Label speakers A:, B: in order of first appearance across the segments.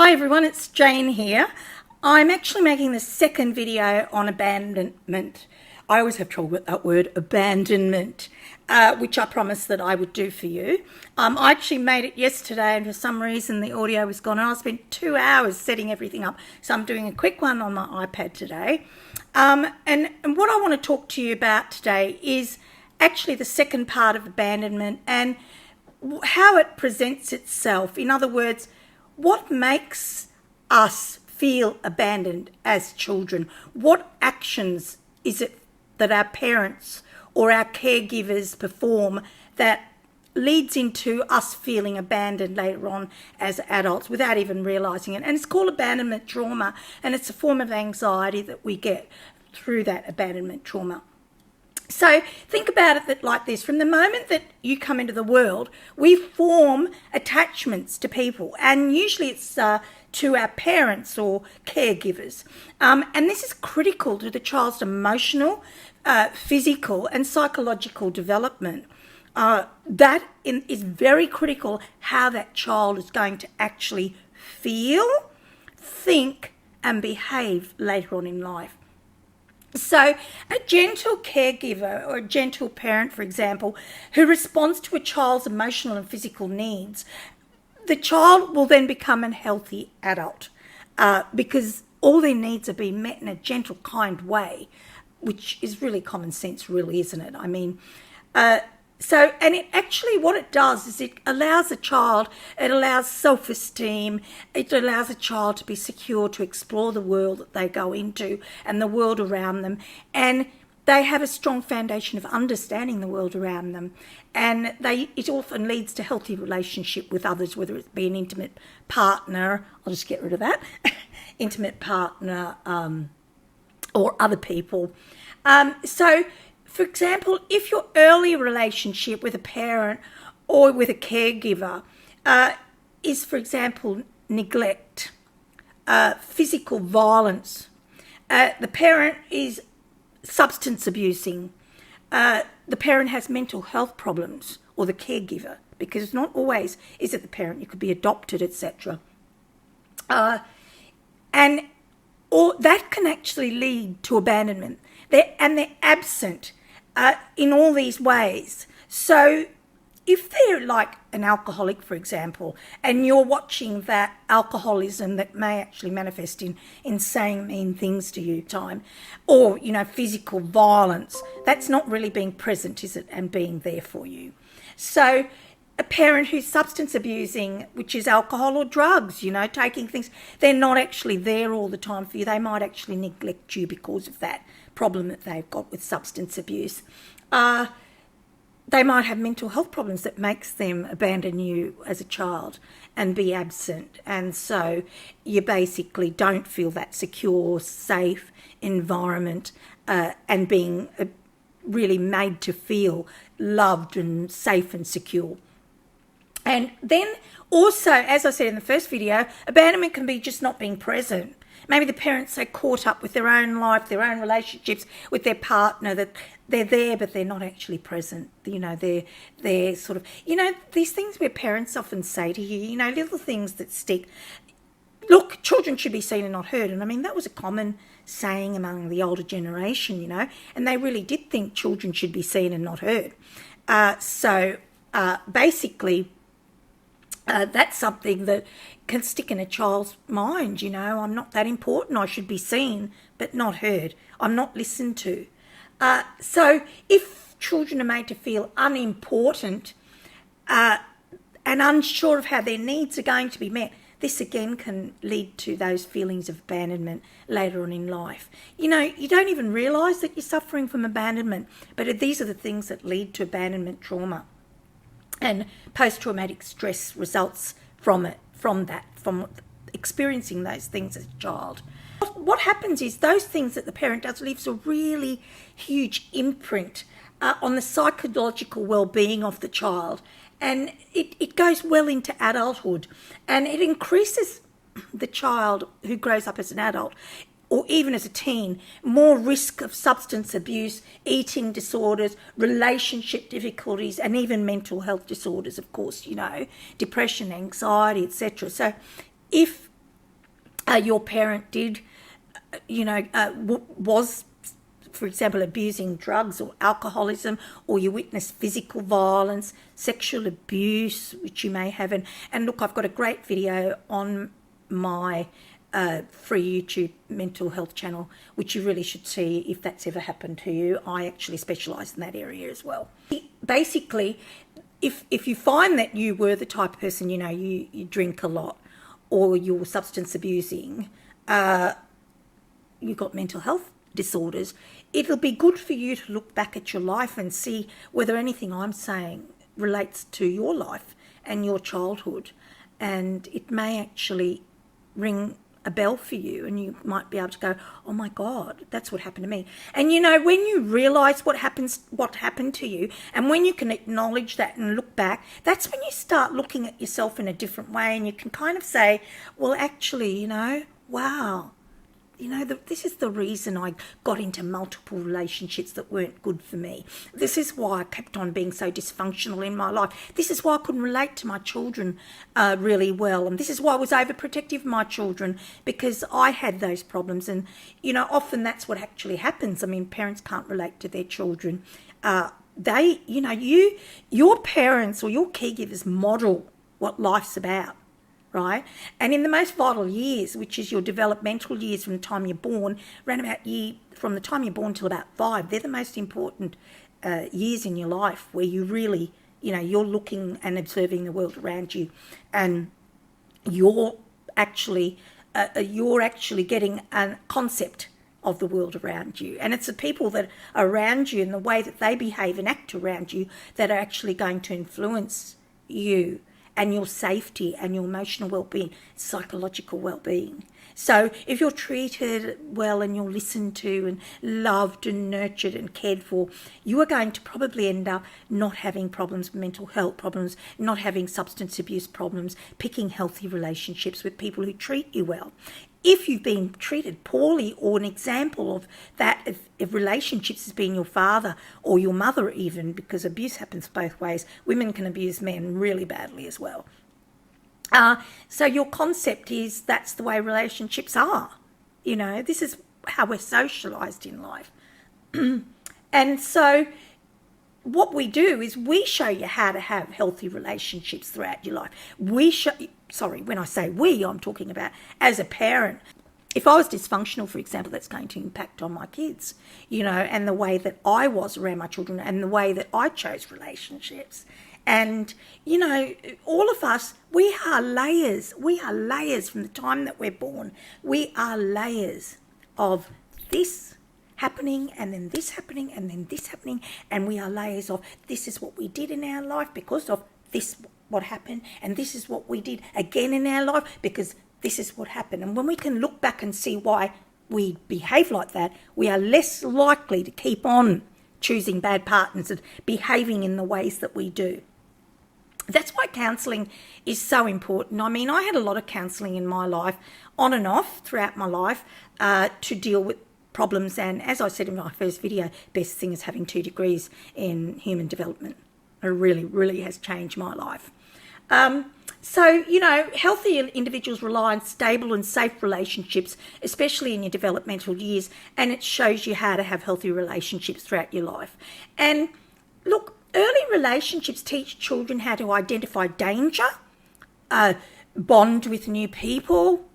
A: Hi everyone, it's Jayne here. I'm actually making the second video on abandonment. I always have trouble with that word, abandonment, which I promised that I would do for you. I actually made it yesterday and for some reason the audio was gone and I spent 2 hours setting everything up. So I'm doing a quick one on my iPad today. And what I want to talk to you about today is actually the second part of abandonment and how it presents itself. In other words, what makes us feel abandoned as children? What actions is it that our parents or our caregivers perform that leads into us feeling abandoned later on as adults without even realising it? And it's called abandonment trauma, and it's a form of anxiety that we get through that abandonment trauma. So think about it like this. From the moment that you come into the world, we form attachments to people, and usually it's to our parents or caregivers. And this is critical to the child's emotional, physical and psychological development. That is very critical, how that child is going to actually feel, think and behave later on in life. So a gentle caregiver or a gentle parent, for example, who responds to a child's emotional and physical needs, the child will then become a healthy adult because all their needs are being met in a gentle, kind way, which is really common sense, really, isn't it? I mean, and it actually, what it does is it allows a child, it allows self-esteem, it allows a child to be secure, to explore the world that they go into and the world around them. And they have a strong foundation of understanding the world around them. And it often leads to healthy relationship with others, whether it be an intimate partner, I'll just get rid of that, intimate partner or other people. For example, if your early relationship with a parent or with a caregiver is, for example, neglect, physical violence, the parent is substance abusing, the parent has mental health problems, or the caregiver, because not always is it the parent, you could be adopted, etc. And that can actually lead to abandonment. They're absent in all these ways. So if they're like an alcoholic, for example, and you're watching that alcoholism that may actually manifest in saying mean things to you time, or, physical violence, that's not really being present, is it, and being there for you. So a parent who's substance abusing, which is alcohol or drugs, taking things, they're not actually there all the time for you. They might actually neglect you because of that problem that they've got with substance abuse. They might have mental health problems that makes them abandon you as a child and be absent. And so you basically don't feel that secure, safe environment and being really made to feel loved and safe and secure. And then also, as I said in the first video, abandonment can be just not being present. Maybe the parents are caught up with their own life, their own relationships with their partner, that they're there but they're not actually present. They're sort of, these things where parents often say to you, little things that stick. Look, children should be seen and not heard. And I mean, that was a common saying among the older generation, and they really did think children should be seen and not heard. Basically, that's something that can stick in a child's mind, I'm not that important, I should be seen but not heard, I'm not listened to. So if children are made to feel unimportant and unsure of how their needs are going to be met, this again can lead to those feelings of abandonment later on in life. You don't even realise that you're suffering from abandonment, but these are the things that lead to abandonment trauma. And post-traumatic stress results from experiencing those things as a child. What happens is those things that the parent does leaves a really huge imprint on the psychological well-being of the child. And it goes well into adulthood. And it increases the child who grows up as an adult, or even as a teen, more risk of substance abuse, eating disorders, relationship difficulties, and even mental health disorders, of course, depression, anxiety, etc. So if your parent did, was, for example, abusing drugs or alcoholism, or you witnessed physical violence, sexual abuse, which you may have. And look, I've got a great video on my free YouTube mental health channel, which you really should see if that's ever happened to you. I actually specialise in that area as well. Basically, if you find that you were the type of person, you drink a lot, or you're substance abusing, you've got mental health disorders, it'll be good for you to look back at your life and see whether anything I'm saying relates to your life and your childhood. And it may actually ring a bell for you, and you might be able to go, oh my God, that's what happened to me. And when you realise what happened to you, and when you can acknowledge that and look back, that's when you start looking at yourself in a different way, and you can kind of say, well, actually, wow, this is the reason I got into multiple relationships that weren't good for me. This is why I kept on being so dysfunctional in my life. This is why I couldn't relate to my children really well. And this is why I was overprotective of my children, because I had those problems. And, often that's what actually happens. I mean, parents can't relate to their children. Your parents or your caregivers model what life's about. Right? And in the most vital years, which is your developmental years from the time you're born, from the time you're born till about 5, they're the most important years in your life, where you really, you're looking and observing the world around you, and you're actually getting a concept of the world around you. And it's the people that are around you and the way that they behave and act around you that are actually going to influence you and your safety and your emotional well-being, psychological well-being. So if you're treated well and you're listened to and loved and nurtured and cared for, you are going to probably end up not having problems with mental health problems, not having substance abuse problems, picking healthy relationships with people who treat you well. If you've been treated poorly, or an example of that, if relationships has been your father or your mother even, because abuse happens both ways. Women can abuse men really badly as well. So your concept is that's the way relationships are. This is how we're socialised in life. And so what we do is we show you how to have healthy relationships throughout your life. When I say we, I'm talking about as a parent. If I was dysfunctional, for example, that's going to impact on my kids, and the way that I was around my children and the way that I chose relationships. And, all of us, we are layers. We are layers from the time that we're born. We are layers of this happening, and then this happening, and then this happening. And we are layers of this is what we did in our life because of this, what happened, and this is what we did again in our life because this is what happened. And when we can look back and see why we behave like that, we are less likely to keep on choosing bad partners and behaving in the ways that we do. That's why counselling is so important. I mean, I had a lot of counselling in my life, on and off throughout my life, to deal with problems. And as I said in my first video, best thing is having 2 degrees in human development. It really, really has changed my life. So, healthy individuals rely on stable and safe relationships, especially in your developmental years, and it shows you how to have healthy relationships throughout your life. And look, early relationships teach children how to identify danger, bond with new people,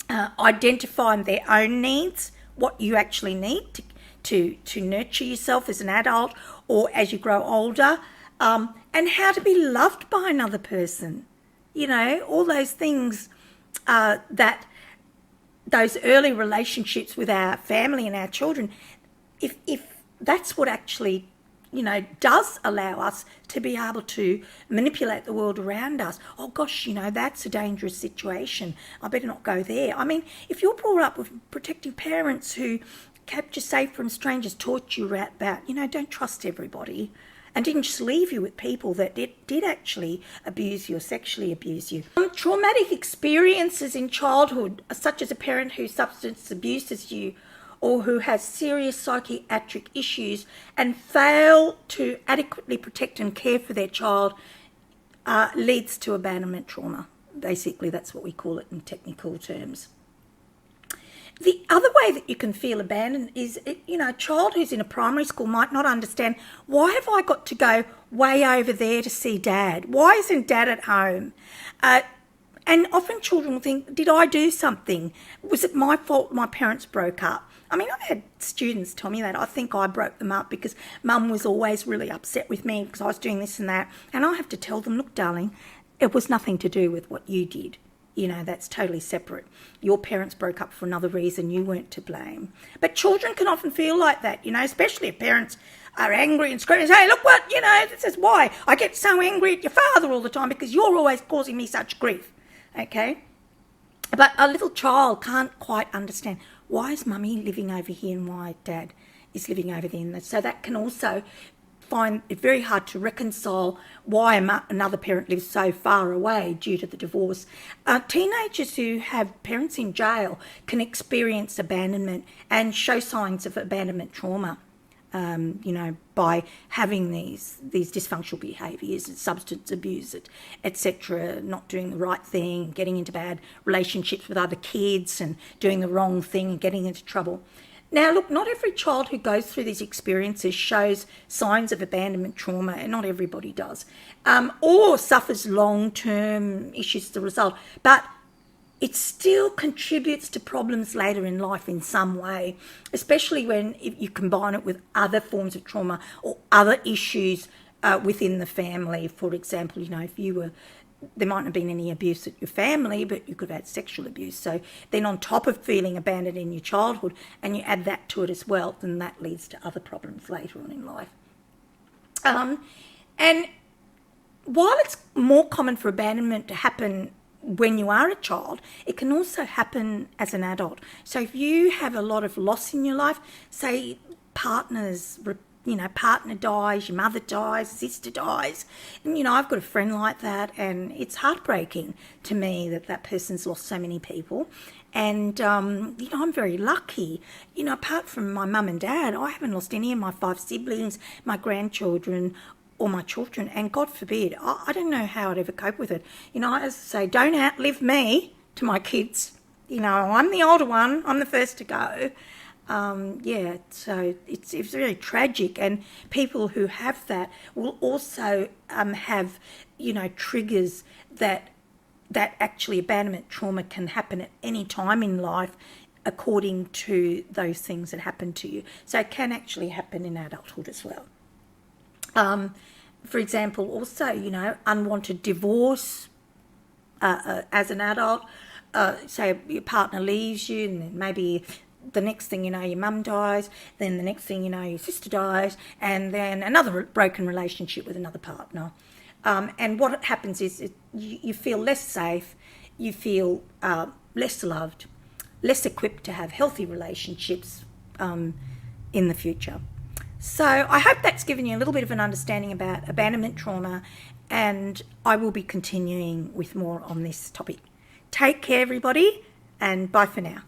A: identify their own needs, what you actually need to nurture yourself as an adult or as you grow older, and how to be loved by another person. All those things that those early relationships with our family and our children, if that's what actually, does allow us to be able to manipulate the world around us. Oh gosh, that's a dangerous situation. I better not go there. I mean, if you're brought up with protective parents who kept you safe from strangers, taught you about, don't trust everybody, and didn't just leave you with people that did actually abuse you or sexually abuse you. Traumatic experiences in childhood, such as a parent who substance abuses you or who has serious psychiatric issues and fail to adequately protect and care for their child, leads to abandonment trauma. Basically, that's what we call it in technical terms. The other way that you can feel abandoned is, a child who's in a primary school might not understand, why have I got to go way over there to see Dad? Why isn't Dad at home? And often children will think, did I do something? Was it my fault my parents broke up? I mean, I've had students tell me that. I think I broke them up because Mum was always really upset with me because I was doing this and that. And I have to tell them, look, darling, it was nothing to do with what you did. That's totally separate. Your parents broke up for another reason. You weren't to blame. But children can often feel like that, especially if parents are angry and screaming, hey, look what, this is why I get so angry at your father all the time because you're always causing me such grief. Okay? But a little child can't quite understand, why is Mummy living over here and why Dad is living over there? So that can also find it very hard to reconcile why another parent lives so far away due to the divorce. Teenagers who have parents in jail can experience abandonment and show signs of abandonment trauma, by having these dysfunctional behaviours, substance abuse, etc., not doing the right thing, getting into bad relationships with other kids and doing the wrong thing and getting into trouble. Now, look, not every child who goes through these experiences shows signs of abandonment trauma, and not everybody does, or suffers long-term issues as a result, but it still contributes to problems later in life in some way, especially if you combine it with other forms of trauma or other issues within the family. For example, if there mightn't have been any abuse at your family, but you could have had sexual abuse. So then on top of feeling abandoned in your childhood, and you add that to it as well, then that leads to other problems later on in life. And while it's more common for abandonment to happen when you are a child, it can also happen as an adult. So if you have a lot of loss in your life, say partner dies, your mother dies, sister dies. And, I've got a friend like that, and it's heartbreaking to me that person's lost so many people. And, I'm very lucky. Apart from my mum and dad, I haven't lost any of my 5 siblings, my grandchildren, or my children. And God forbid, I don't know how I'd ever cope with it. As I say, don't outlive me to my kids. I'm the older one. I'm the first to go. So it's really tragic, and people who have that will also have, triggers that actually abandonment trauma can happen at any time in life according to those things that happen to you. So it can actually happen in adulthood as well. For example, also, unwanted divorce as an adult. Say your partner leaves you, and then maybe the next thing you know, your mum dies, then the next thing you know, your sister dies, and then another broken relationship with another partner. And what happens is you feel less safe, you feel less loved, less equipped to have healthy relationships in the future. So I hope that's given you a little bit of an understanding about abandonment trauma, and I will be continuing with more on this topic. Take care, everybody, and bye for now.